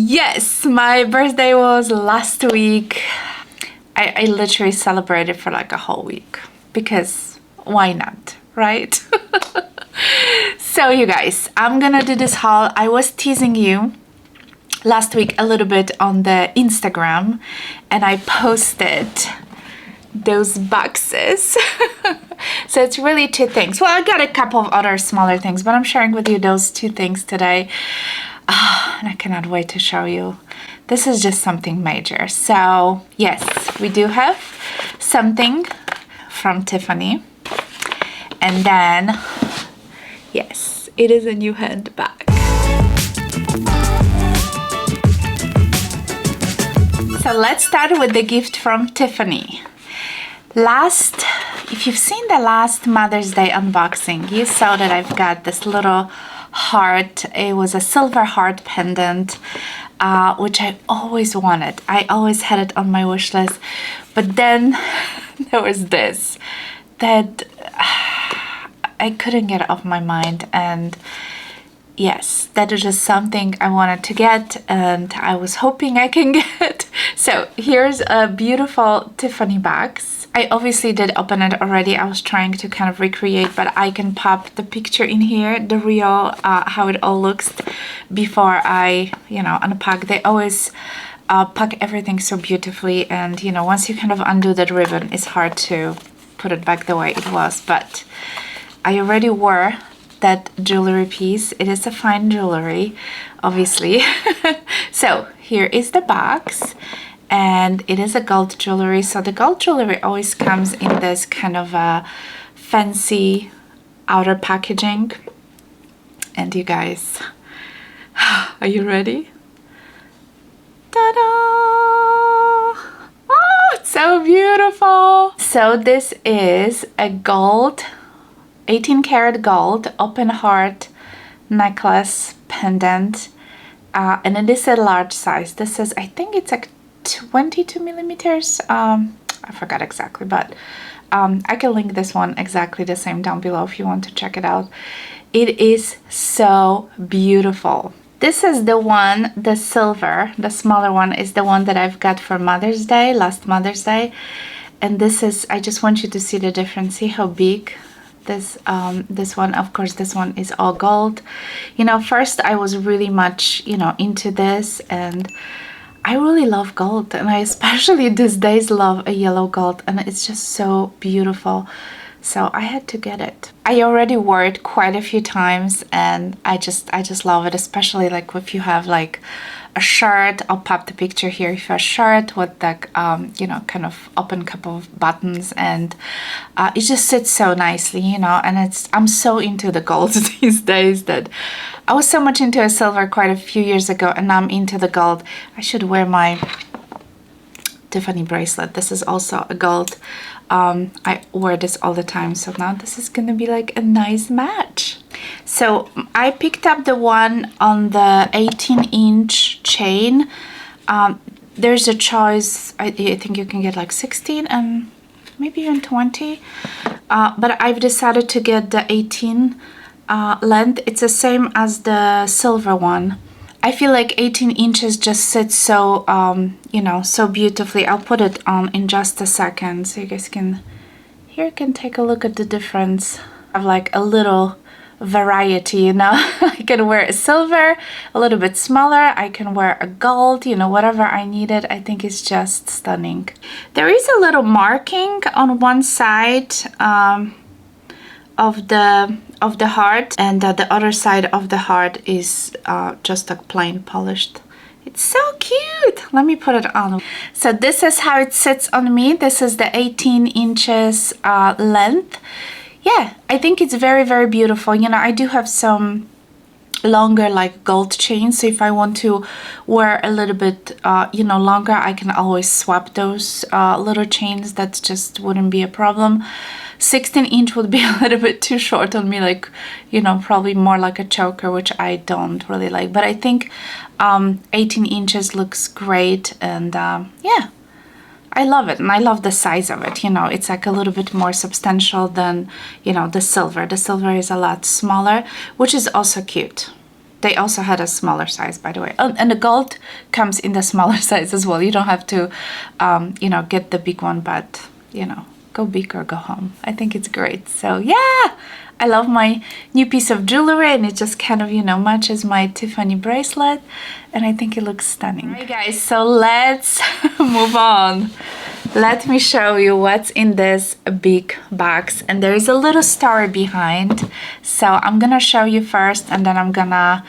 Yes, my birthday was last week. I literally celebrated for like a whole week because why not, right? So you guys, I'm gonna do this haul. I was teasing you last week a little bit on the Instagram and I posted those boxes. So it's really two things. Well, I got a couple of other smaller things, but I'm sharing with you those two things today. And I cannot wait to show you. This is just something major. So yes, we do have something from Tiffany. And then, yes, it is a new handbag. So let's start with the gift from Tiffany. If you've seen the last Mother's Day unboxing, you saw that I've got this little heart. It was a silver heart pendant, which I always wanted. I always had it on my wish list. But then there was this that I couldn't get off my mind. And yes, that is just something I wanted to get and I was hoping I can get. So here's a beautiful Tiffany box. I obviously did open it already. I was trying to kind of recreate, but I can pop the picture in here, the real, how it all looks before I, unpack. They always pack everything so beautifully, and, once you kind of undo that ribbon, it's hard to put it back the way it was, but I already wore that jewelry piece. It is a fine jewelry, obviously. So here is the box. And it is a gold jewelry. So the gold jewelry always comes in this kind of a fancy outer packaging. And you guys, are you ready? Ta-da! Oh, it's so beautiful. So this is a gold, 18 karat gold, open heart necklace pendant. And it is a large size. This is, I think it's like 22 millimeters. I forgot exactly, but I can link this one exactly the same down below if you want to check it out. It is so beautiful. This is the one, the silver, the smaller one is the one that I've got for Mother's Day, last Mother's Day. And this is, I just want you to see the difference. See how big this one, of course, this one is all gold. First I was really much, into this, and I really love gold, and I especially these days love a yellow gold, and it's just so beautiful. So I had to get it. I already wore it quite a few times, and I just love it, especially like if you have like a shirt. I'll pop the picture here. If you have a shirt with like kind of open couple of buttons, and it just sits so nicely, and I'm so into the gold these days that I was so much into a silver quite a few years ago, and now I'm into the gold. I should wear my Tiffany bracelet. This is also a gold. I wear this all the time, so now this is gonna be like a nice match. So I picked up the one on the 18-inch chain. There's a choice. I think you can get like 16 and maybe even 20, but I've decided to get the 18 length. It's the same as the silver one. I feel like 18 inches just sits so so beautifully. I'll put it on in just a second so you guys can take a look at the difference. I have like a little variety, I can wear a silver, a little bit smaller. I can wear a gold, whatever I needed. I think it's just stunning. There is a little marking on one side of the heart, and the other side of the heart is just like plain polished. It's so cute. Let me put it on. So this is how it sits on me. This is the 18 inches length. Yeah, I think it's very, very beautiful. I do have some longer like gold chains, so if I want to wear a little bit longer, I can always swap those little chains. That just wouldn't be a problem. 16-inch would be a little bit too short on me, like probably more like a choker, which I don't really like, but I think 18 inches looks great. And yeah, I love it, and I love the size of it. It's like a little bit more substantial than the silver. The silver is a lot smaller, which is also cute. They also had a smaller size, by the way. Oh, and the gold comes in the smaller size as well. You don't have to, you know, get the big one, but, you know, go big or go home. I think it's great. So yeah, I love my new piece of jewelry, and it just kind of, you know, matches my Tiffany bracelet, and I think it looks stunning. All right, guys, so let's move on. Let me show you what's in this big box, and there is a little story behind. So I'm gonna show you first, and then I'm gonna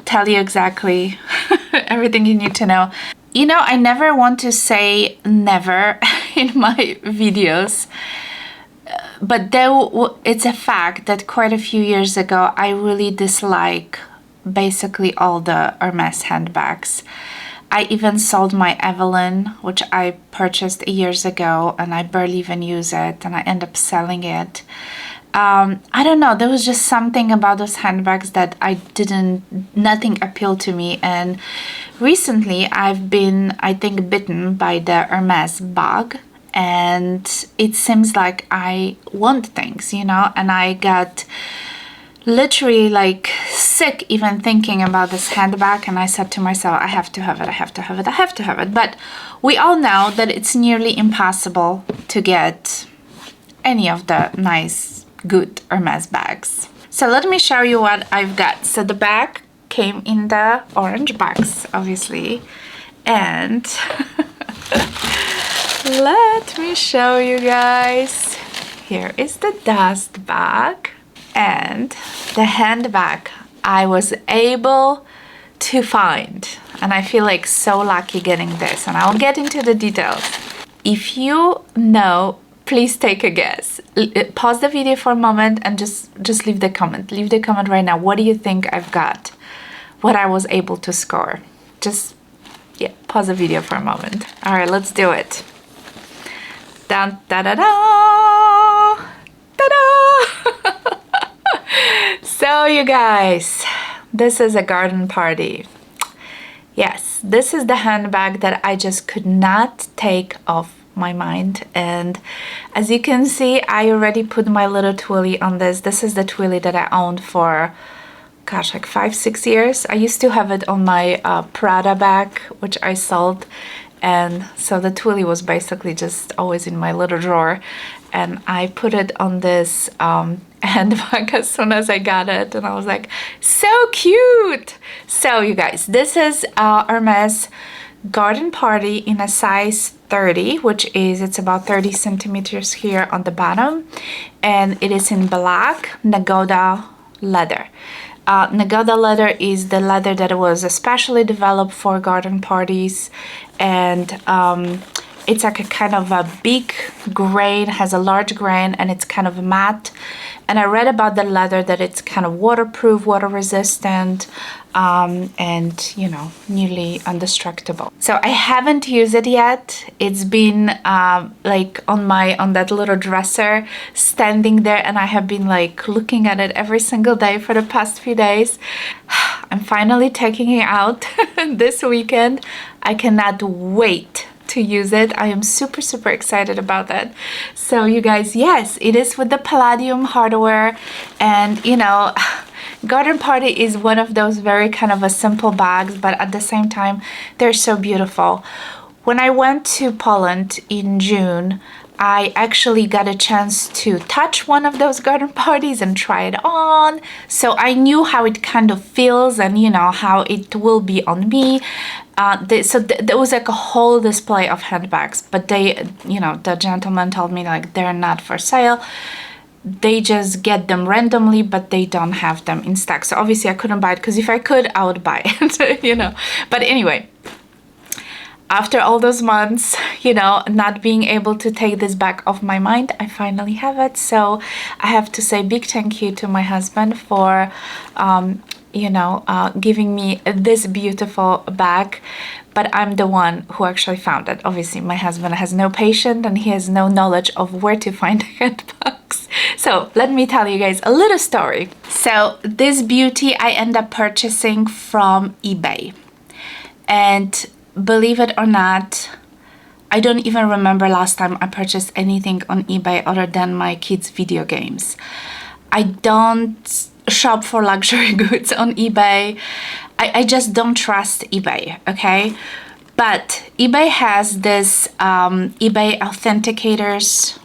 tell you exactly everything you need to know. You know, I never want to say never in my videos, but it's a fact that quite a few years ago I really dislike basically all the Hermes handbags. I even sold my Evelyn, which I purchased years ago, and I barely even use it, and I end up selling it. I don't know, there was just something about those handbags that nothing appealed to me. And recently I've been, I think, bitten by the Hermes bug, and it seems like I want things, you know, and I got literally like sick even thinking about this handbag, and I said to myself, I have to have it, I have to have it, I have to have it. But we all know that it's nearly impossible to get any of the nice, good Hermes bags. So let me show you what I've got. So the bag came in the orange box, obviously, and let me show you guys. Here is the dust bag. And the handbag I was able to find, and I feel like so lucky getting this, and I'll get into the details. If you know, please take a guess. Pause the video for a moment and just leave the comment. Leave the comment right now. What do you think I've got? What I was able to score? Just, yeah, pause the video for a moment. All right, let's do it. Dun, da da da! Ta-da! So you guys, this is a garden party. Yes, this is the handbag that I just could not take off my mind. And as you can see, I already put my little twilly on this. This is the twilly that I owned for, gosh, like 5-6 years. I used to have it on my Prada bag, which I sold. And so the twilly was basically just always in my little drawer. And I put it on this handbag as soon as I got it, and I was like, so cute. So you guys, this is Hermes Garden Party in a size 30, which is, it's about 30 centimeters here on the bottom, and it is in black Nagoda leather. Nagoda leather is the leather that was especially developed for garden parties, and it's like a kind of a big grain, has a large grain, and it's kind of matte. And I read about the leather that it's kind of waterproof, water resistant, and, you know, nearly indestructible. So I haven't used it yet. It's been like on that little dresser, standing there, and I have been like looking at it every single day for the past few days. I'm finally taking it out this weekend. I cannot wait to use it. I am super excited about that. So you guys, yes, it is with the palladium hardware, and you know, Garden Party is one of those very kind of a simple bags, but at the same time they're so beautiful. When I went to Poland in June, I actually got a chance to touch one of those garden parties and try it on. So I knew how it kind of feels, and you know how it will be on me. There was like a whole display of handbags, but they, you know, the gentleman told me like they're not for sale. They just get them randomly, but they don't have them in stock. So obviously I couldn't buy it, because if I could, I would buy it, you know. But anyway, after all those months, you know, not being able to take this back off my mind, I finally have it. So I have to say big thank you to my husband for you know, giving me this beautiful bag, but I'm the one who actually found it. Obviously, my husband has no patience, and he has no knowledge of where to find handbags. So let me tell you guys a little story. So this beauty I end up purchasing from eBay, and believe it or not, I don't even remember last time I purchased anything on eBay other than my kids' video games. I don't shop for luxury goods on eBay. I just don't trust eBay, okay? But eBay has this eBay authenticators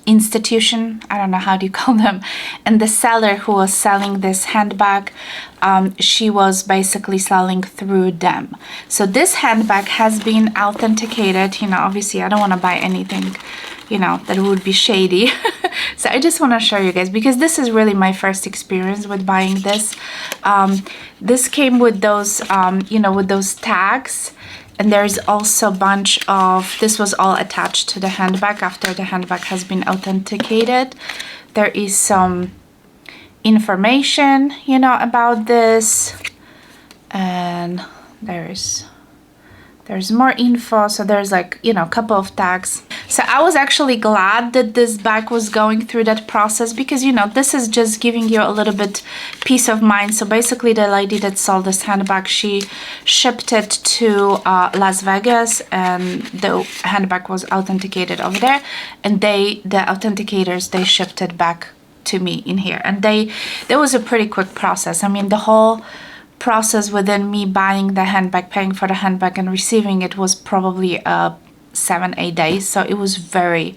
institution, I don't know how do you call them, and the seller who was selling this handbag, she was basically selling through them. So this handbag has been authenticated. You know, obviously I don't want to buy anything, you know, that would be shady. So I just want to show you guys, because this is really my first experience with buying this. This came with those, you know, with those tags. And there's also a bunch of, this was all attached to the handbag after the handbag has been authenticated. There is some information, you know, about this. And there's more info. So there's like, you know, a couple of tags. So I was actually glad that this bag was going through that process, because, you know, this is just giving you a little bit peace of mind. So basically the lady that sold this handbag, she shipped it to Las Vegas, and the handbag was authenticated over there, and the authenticators, they shipped it back to me in here. And there was a pretty quick process. I mean, the whole process within me buying the handbag, paying for the handbag, and receiving it was probably 7-8 days. So it was very,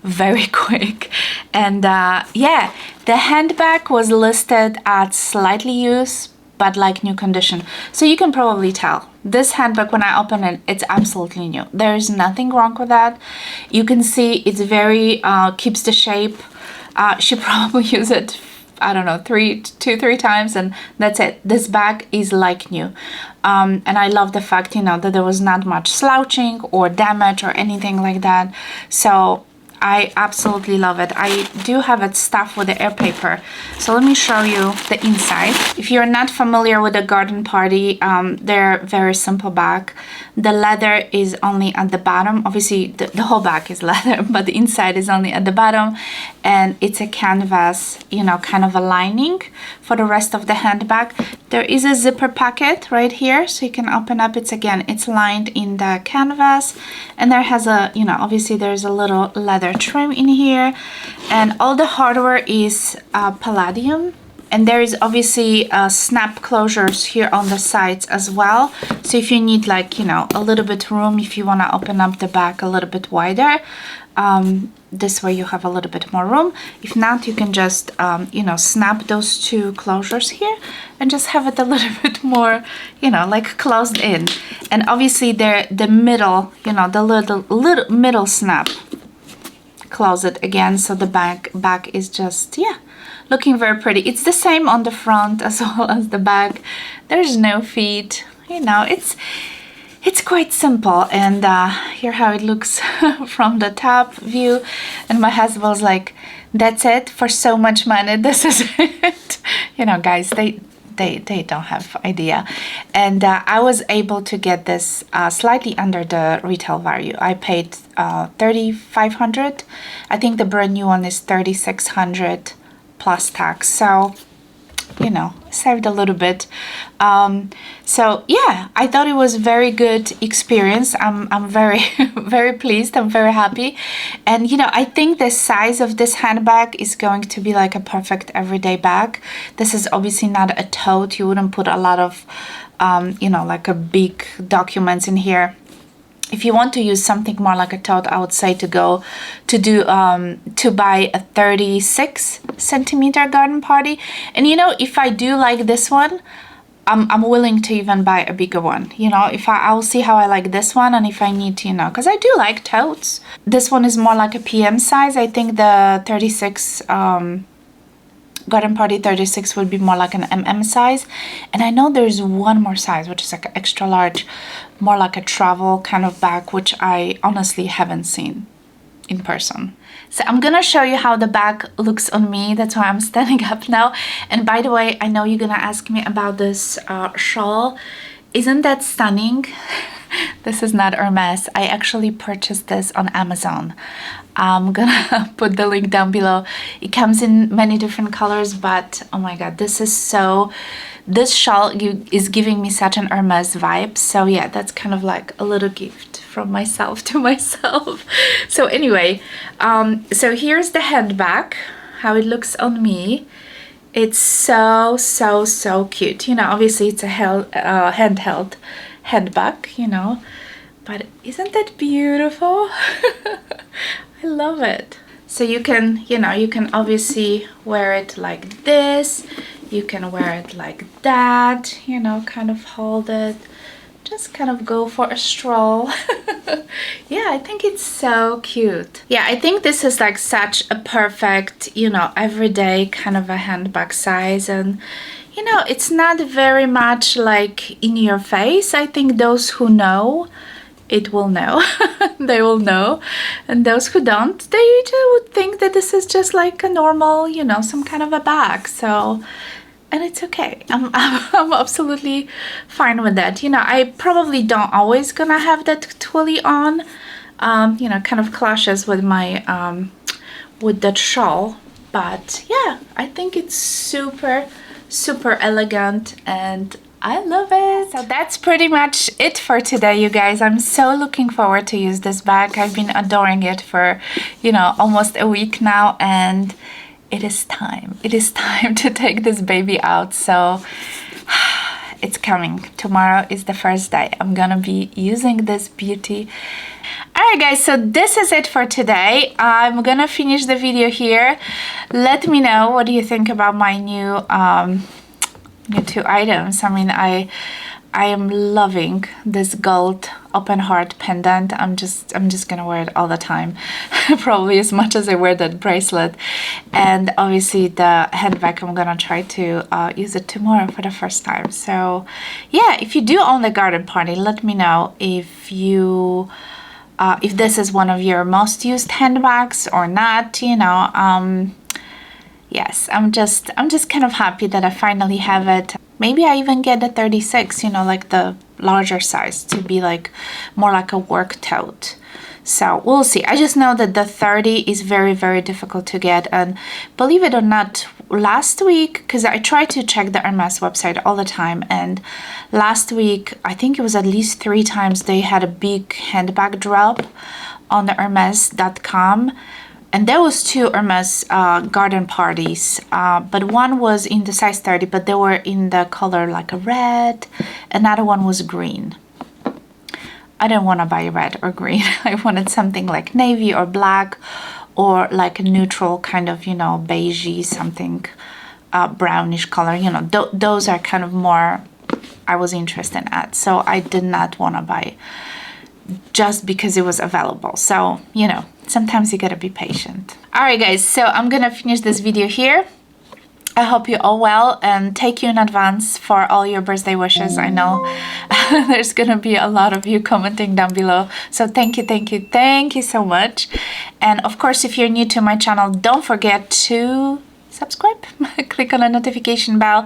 very quick. And yeah, the handbag was listed at slightly used but like new condition. So you can probably tell this handbag, when I open it, it's absolutely new. There is nothing wrong with that. You can see it's very keeps the shape. She probably used it, I don't know, 2-3 times, and that's it. This bag is like new. And I love the fact, you know, that there was not much slouching or damage or anything like that. So I absolutely love it. I do have it stuffed with the air paper. So let me show you the inside. If you're not familiar with the garden party, they're very simple bag. The leather is only at the bottom. Obviously the whole bag is leather, but the inside is only at the bottom, and it's a canvas, you know, kind of a lining for the rest of the handbag. There is a zipper pocket right here, so you can open up. It's lined in the canvas, and there has a, you know, obviously there's a little leather trim in here, and all the hardware is palladium. And there is obviously snap closures here on the sides as well. So if you need, like, you know, a little bit room, if you want to open up the back a little bit wider, this way you have a little bit more room. If not, you can just, you know, snap those two closures here and just have it a little bit more, you know, like closed in. And obviously the middle, you know, the little middle snap, close it again. So the back is just, yeah, looking very pretty. It's the same on the front as well as the back. There's no feet, you know, it's quite simple. And here how it looks from the top view. And my husband was like, that's it for so much money, this is it. You know, guys, they don't have idea. And I was able to get this slightly under the retail value. I paid $3,500. I think the brand new one is $3,600 plus tax. So, you know, saved a little bit. So yeah, I thought it was very good experience. I'm very very pleased. I'm very happy. And you know, I think the size of this handbag is going to be like a perfect everyday bag. This is obviously not a tote. You wouldn't put a lot of you know, like a big documents in here. If you want to use something more like a tote, I would say to buy a 36 centimeter garden party. And you know, if I do like this one, I'm willing to even buy a bigger one. You know, if I'll see how I like this one, and if I need to, you know, because I do like totes. This one is more like a PM size. I think the 36 garden party 36 would be more like an MM size. And I know there's one more size, which is like an extra large, more like a travel kind of bag, which I honestly haven't seen in person. So I'm gonna show you how the bag looks on me. That's why I'm standing up now. And by the way, I know you're gonna ask me about this shawl. Isn't that stunning? This is not Hermes. I actually purchased this on Amazon. I'm gonna put the link down below. It comes in many different colors, but oh my god, this shawl is giving me such an Hermes vibe. So yeah, that's kind of like a little gift from myself to myself. So anyway, so here's the handbag, how it looks on me. It's so, so, so cute. You know, obviously it's a handheld handbag, you know, but isn't that beautiful? I love it. So you can, you know, you can obviously wear it like this. You can wear it like that, you know, kind of hold it. Just kind of go for a stroll. Yeah, I think it's so cute. Yeah, I think this is like such a perfect, you know, everyday kind of a handbag size. And, you know, it's not very much like in your face. I think those who know, it will know. They will know. And those who don't, they would think that this is just like a normal, you know, some kind of a bag. So, and it's okay. I'm absolutely fine with that. You know, I probably don't always gonna have that twilly on. You know, kind of clashes with my with that shawl. But yeah, I think it's super, super elegant and I love it. So that's pretty much it for today, you guys. I'm so looking forward to use this bag. I've been adoring it for, you know, almost a week now, and it is time. It is time to take this baby out. So it's coming. Tomorrow is the first day I'm gonna be using this beauty. Alright guys, so this is it for today. I'm gonna finish the video here. Let me know what do you think about my new two items. I mean, I am loving this gold open heart pendant. I'm just gonna wear it all the time. Probably as much as I wear that bracelet. And obviously the handbag, I'm gonna try to use it tomorrow for the first time. So yeah, if you do own the garden party, let me know if you if this is one of your most used handbags or not, you know. Yes, I'm just kind of happy that I finally have it. Maybe I even get the 36, you know, like the larger size, to be like more like a work tote. So we'll see. I just know that the 30 is very, very difficult to get. And believe it or not, last week, because I try to check the Hermes website all the time, and last week, I think it was at least 3 times they had a big handbag drop on the Hermes.com. And there was 2 Hermes garden parties, but one was in the size 30, but they were in the color like a red. Another one was green. I didn't want to buy red or green. I wanted something like navy or black, or like a neutral kind of, you know, beigey, something brownish color. You know, those are kind of more I was interested at. So I did not want to buy just because it was available. So, you know, sometimes you gotta be patient. Alright guys, so I'm gonna finish this video here. I hope you all well, and thank you in advance for all your birthday wishes. I know there's gonna be a lot of you commenting down below, so thank you so much. And of course, if you're new to my channel, don't forget to subscribe. Click on the notification bell.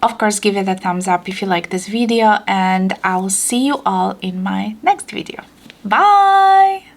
Of course, give it a thumbs up if you like this video, and I'll see you all in my next video. Bye!